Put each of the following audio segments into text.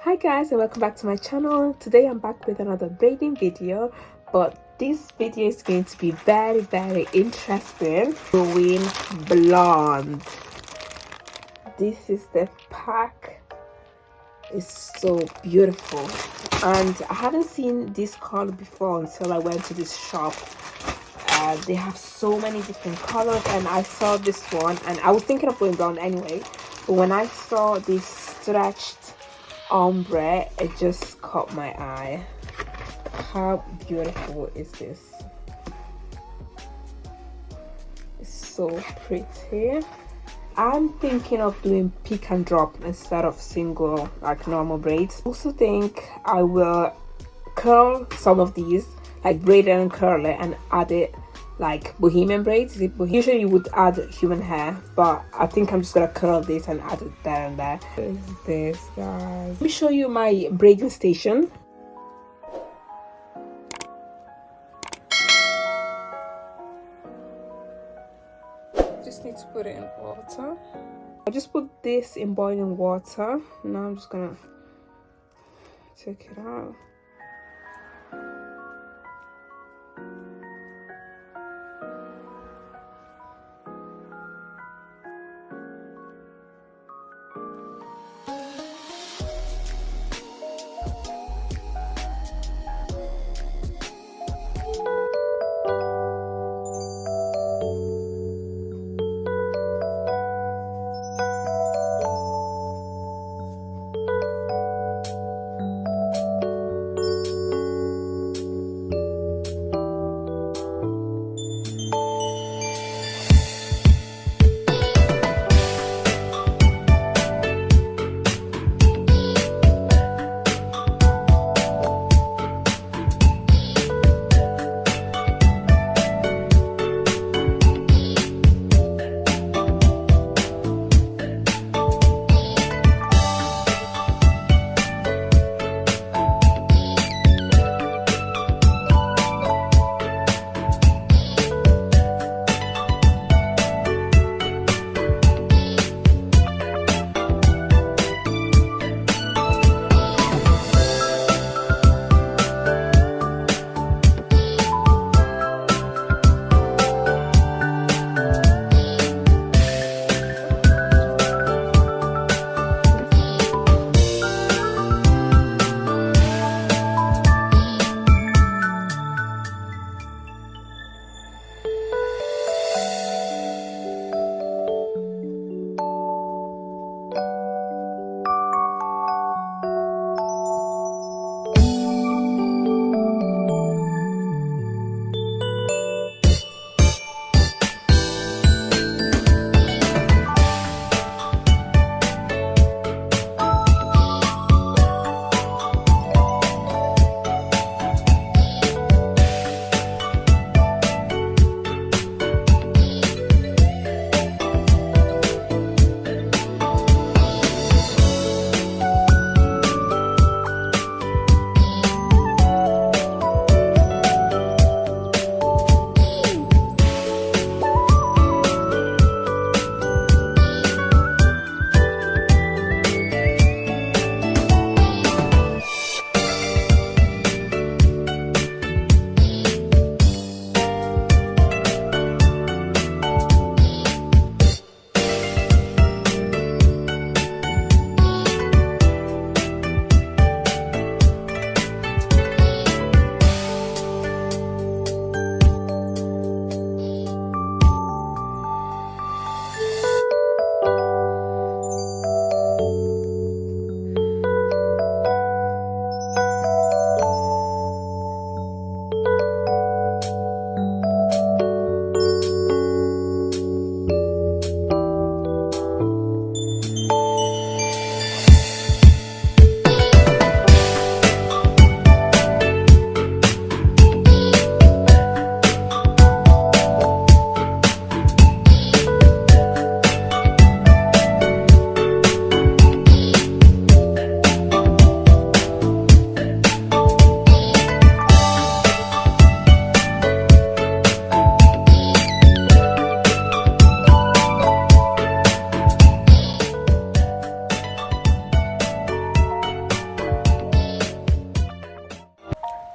Hi guys, and welcome back to my channel. Today I'm back with another braiding video, but this video is going to be very interesting. Going blonde. This is the pack. It's so beautiful, and I haven't seen this color before until I went to this shop. They have so many different colors, and I saw this one and I was thinking of going blonde anyway, but when I saw this stretched ombre, it just caught my eye. How beautiful is this? It's so pretty. I'm thinking of doing pick and drop instead of single, like normal braids. I also think I will curl some of these, like braid and curl it and add it like Bohemian braids. Usually you would add human hair, but I think I'm just gonna curl this and add it there and there. What is this, guys? Let me show you my braiding station. Just need to put it in water. I just put this in boiling water. Now I'm just gonna take it out.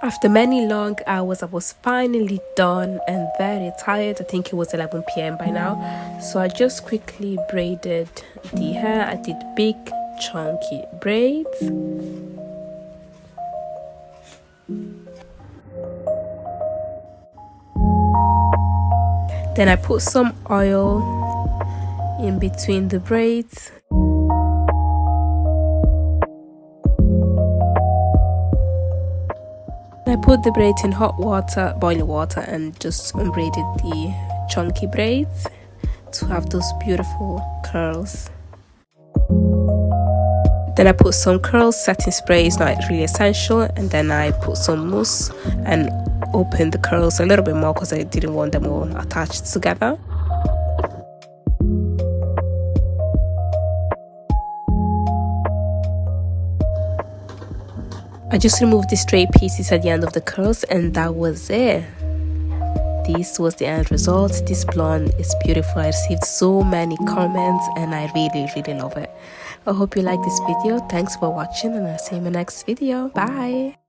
After many long hours, I was finally done and very tired. I think it was 11 p.m. by now. So I just quickly braided the hair. I did big chunky braids. Then I put some oil in between the braids. I put the braids in hot water, boiling water, and just unbraided the chunky braids to have those beautiful curls. Then I put some curls, setting spray is not really essential, and then I put some mousse and opened the curls a little bit more because I didn't want them all attached together. I just removed the straight pieces at the end of the curls, and that was it. This was the end result. This blonde is beautiful. I received so many comments and I really love it. I hope you like this video. Thanks for watching, and I'll see you in my next video. Bye.